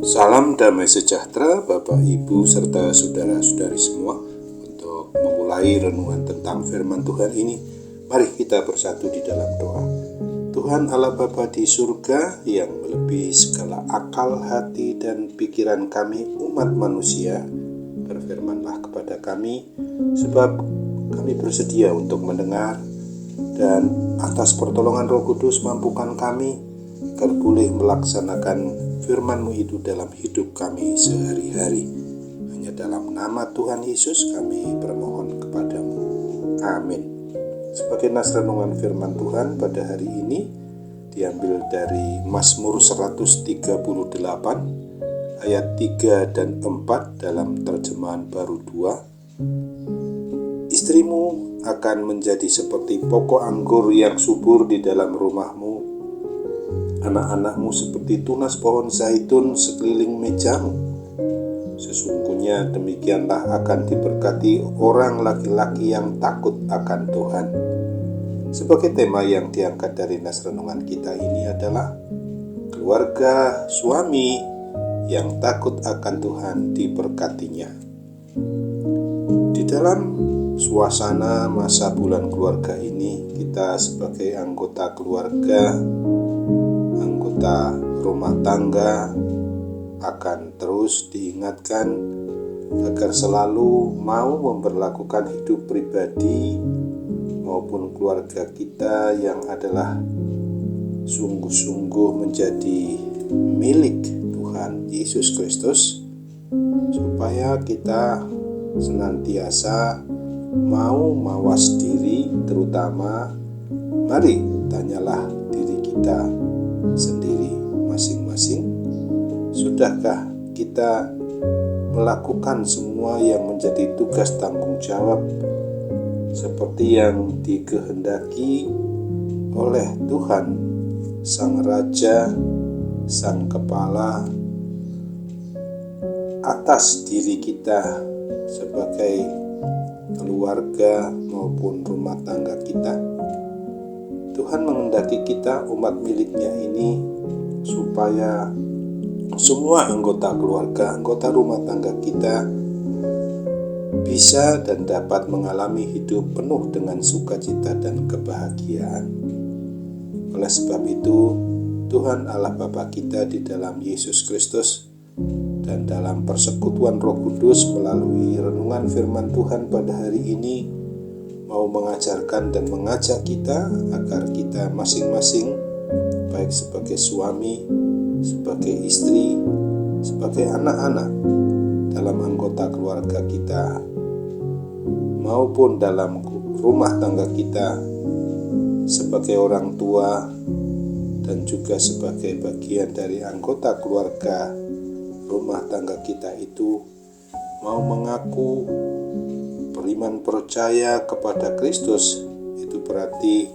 Salam damai sejahtera Bapak, Ibu, serta saudara-saudari semua. Untuk memulai renungan tentang firman Tuhan ini, mari kita bersatu di dalam doa. Tuhan Allah Bapa di surga yang melebihi segala akal, hati, dan pikiran kami umat manusia, berfirmanlah kepada kami, sebab kami bersedia untuk mendengar, dan atas pertolongan Roh Kudus mampukan kami agar boleh melaksanakan firman-Mu itu dalam hidup kami sehari-hari. Hanya dalam nama Tuhan Yesus kami bermohon kepadamu. Amin. Sebagai nas renungan firman Tuhan pada hari ini diambil dari Mazmur 138 ayat 3 dan 4 dalam terjemahan baru 2. Istrimu akan menjadi seperti pokok anggur yang subur di dalam rumahmu, anak-anakmu seperti tunas pohon zaitun sekeliling mejamu. Sesungguhnya demikianlah akan diberkati orang laki-laki yang takut akan Tuhan. Sebagai tema yang diangkat dari nas renungan kita ini adalah keluarga suami yang takut akan Tuhan diberkatinya. Di dalam suasana masa bulan keluarga ini, kita sebagai anggota keluarga, anggota rumah tangga akan terus diingatkan agar selalu mau memperlakukan hidup pribadi maupun keluarga kita yang adalah sungguh-sungguh menjadi milik Tuhan Yesus Kristus, supaya kita senantiasa mau mawas diri. Terutama mari tanyalah diri kita sendiri masing-masing, sudahkah kita melakukan semua yang menjadi tugas tanggung jawab seperti yang dikehendaki oleh Tuhan Sang Raja, Sang Kepala atas diri kita sebagai keluarga maupun rumah tangga kita. Tuhan menghendaki kita umat miliknya ini supaya semua anggota keluarga, anggota rumah tangga kita bisa dan dapat mengalami hidup penuh dengan sukacita dan kebahagiaan. Oleh sebab itu, Tuhan Allah Bapa kita di dalam Yesus Kristus dan dalam persekutuan Roh Kudus melalui renungan firman Tuhan pada hari ini mau mengajarkan dan mengajak kita agar kita masing-masing, baik sebagai suami, sebagai istri, sebagai anak-anak dalam anggota keluarga kita, maupun dalam rumah tangga kita, sebagai orang tua dan juga sebagai bagian dari anggota keluarga rumah tangga kita itu, mau mengaku beriman percaya kepada Kristus. Itu berarti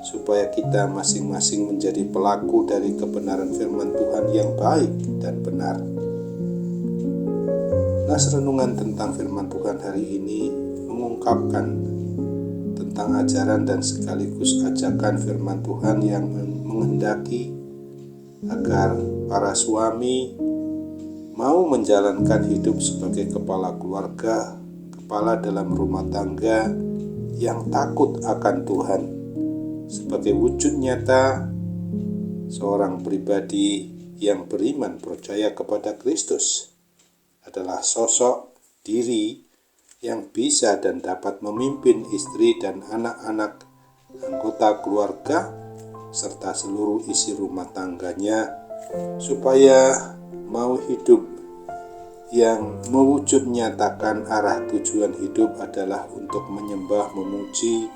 supaya kita masing-masing menjadi pelaku dari kebenaran firman Tuhan yang baik dan benar. Nas renungan tentang firman Tuhan hari ini mengungkapkan tentang ajaran dan sekaligus ajakan firman Tuhan yang menghendaki agar para suami mau menjalankan hidup sebagai kepala keluarga, kepala dalam rumah tangga yang takut akan Tuhan, sebagai wujud nyata seorang pribadi yang beriman percaya kepada Kristus adalah sosok diri yang bisa dan dapat memimpin istri dan anak-anak anggota keluarga serta seluruh isi rumah tangganya, supaya mau hidup yang mewujud nyatakan arah tujuan hidup adalah untuk menyembah, memuji,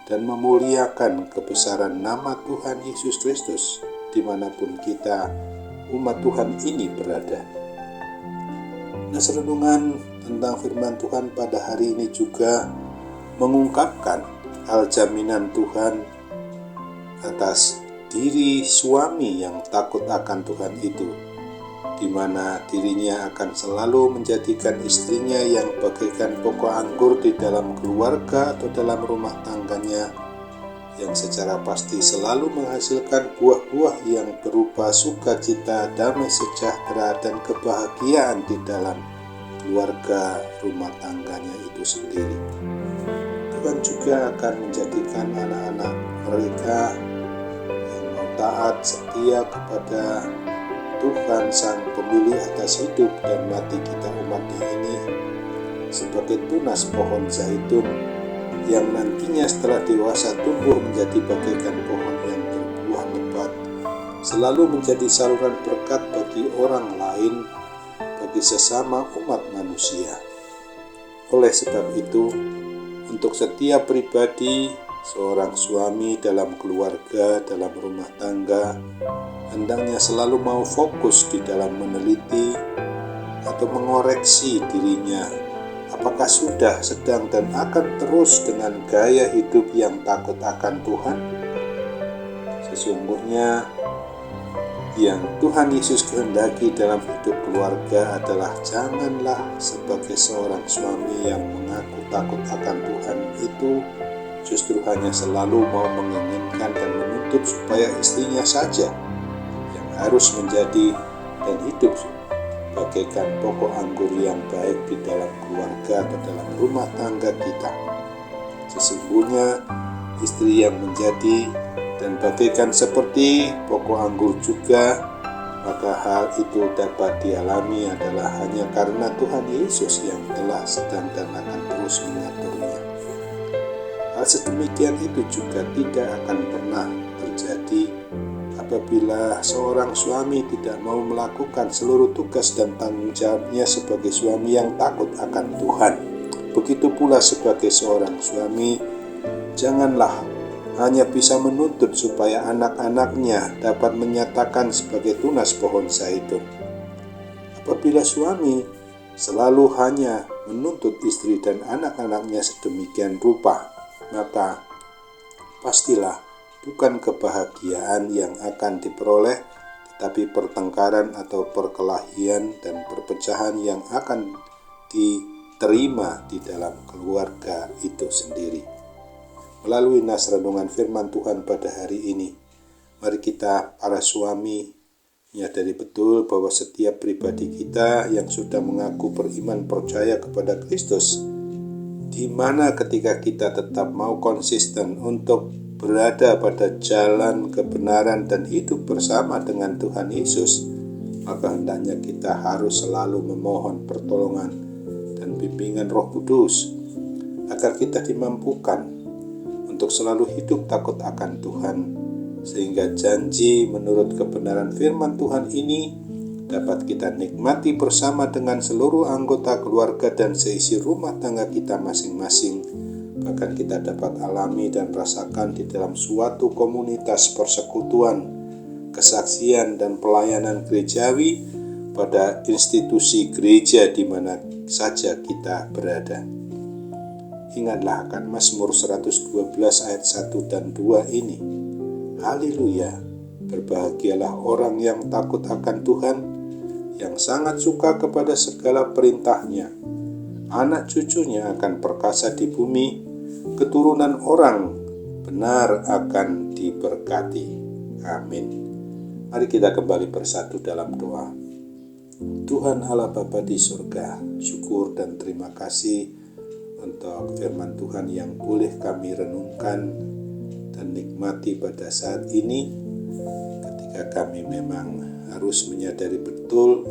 dan memuliakan kebesaran nama Tuhan Yesus Kristus dimanapun kita umat Tuhan ini berada. Nas renungan tentang firman Tuhan pada hari ini juga mengungkapkan hal jaminan Tuhan atas diri suami yang takut akan Tuhan itu, di mana dirinya akan selalu menjadikan istrinya yang bagaikan pokok anggur di dalam keluarga atau dalam rumah tangganya yang secara pasti selalu menghasilkan buah-buah yang berupa sukacita, damai sejahtera, dan kebahagiaan di dalam keluarga rumah tangganya itu sendiri. Tuhan juga akan menjadikan anak-anak mereka yang mau taat setia kepada Tuhan Sang Pemilik atas hidup dan mati kita umatnya ini sebagai tunas pohon zaitun yang nantinya setelah dewasa tumbuh menjadi bagaikan pohon yang berbuah lebat, selalu menjadi saluran berkat bagi orang lain, bagi sesama umat manusia. Oleh sebab itu, untuk setiap pribadi, seorang suami dalam keluarga, dalam rumah tangga, hendaknya selalu mau fokus di dalam meneliti atau mengoreksi dirinya, apakah sudah, sedang, dan akan terus dengan gaya hidup yang takut akan Tuhan. Sesungguhnya yang Tuhan Yesus kehendaki dalam hidup keluarga adalah janganlah sebagai seorang suami yang mengaku takut akan Tuhan itu justru hanya selalu mau menginginkan dan menuntut supaya istrinya saja yang harus menjadi dan hidup bagaikan pokok anggur yang baik di dalam keluarga atau dalam rumah tangga kita. Sesungguhnya istri yang menjadi dan bagaikan seperti pokok anggur juga, maka hal itu dapat dialami adalah hanya karena Tuhan Yesus yang telah, sedang, dan akan terus mengaturnya. Hal sedemikian itu juga tidak akan pernah terjadi apabila seorang suami tidak mau melakukan seluruh tugas dan tanggung jawabnya sebagai suami yang takut akan Tuhan. Begitu pula sebagai seorang suami, janganlah hanya bisa menuntut supaya anak-anaknya dapat menyatakan sebagai tunas pohon zaitun. Apabila suami selalu hanya menuntut istri dan anak-anaknya sedemikian rupa, maka pastilah bukan kebahagiaan yang akan diperoleh, tetapi pertengkaran atau perkelahian dan perpecahan yang akan diterima di dalam keluarga itu sendiri. Melalui nas renungan firman Tuhan pada hari ini, mari kita para suami menyadari betul bahwa setiap pribadi kita yang sudah mengaku beriman percaya kepada Kristus, di mana ketika kita tetap mau konsisten untuk berada pada jalan kebenaran dan hidup bersama dengan Tuhan Yesus, maka hendaknya kita harus selalu memohon pertolongan dan bimbingan Roh Kudus agar kita dimampukan untuk selalu hidup takut akan Tuhan, sehingga janji menurut kebenaran firman Tuhan ini dapat kita nikmati bersama dengan seluruh anggota keluarga dan seisi rumah tangga kita masing-masing. Bahkan kita dapat alami dan rasakan di dalam suatu komunitas persekutuan, kesaksian, dan pelayanan gerejawi pada institusi gereja di mana saja kita berada. Ingatlah akan Mazmur 112 ayat 1 dan 2 ini. Haleluya, berbahagialah orang yang takut akan Tuhan, yang sangat suka kepada segala perintahnya. Anak cucunya akan perkasa di bumi, keturunan orang benar akan diberkati. Amin. Mari kita kembali bersatu dalam doa. Tuhan Allah Bapa di surga, syukur dan terima kasih untuk firman Tuhan yang boleh kami renungkan dan nikmati pada saat ini, ketika kami memang harus menyadari betul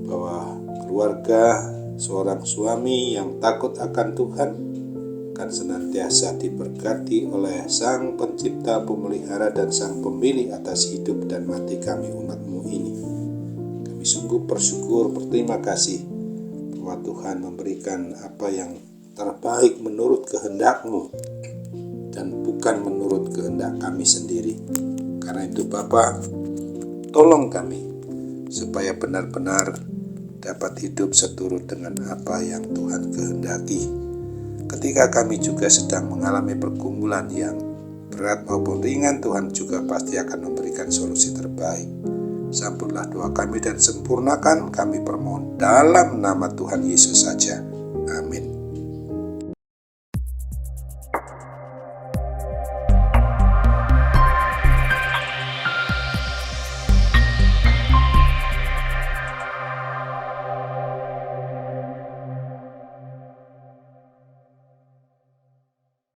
bahwa keluarga seorang suami yang takut akan Tuhan akan senantiasa diberkati oleh Sang Pencipta, Pemelihara, dan Sang Pemilik atas hidup dan mati kami umat-Mu ini. Kami sungguh bersyukur, berterima kasih bahwa Tuhan memberikan apa yang terbaik menurut kehendak-Mu dan bukan menurut kehendak kami sendiri. Karena itu Bapa, tolong kami supaya benar-benar dapat hidup seturut dengan apa yang Tuhan kehendaki. Ketika kami juga sedang mengalami pergumulan yang berat maupun ringan, Tuhan juga pasti akan memberikan solusi terbaik. Sambutlah doa kami dan sempurnakan, kami permohon dalam nama Tuhan Yesus saja. Amin.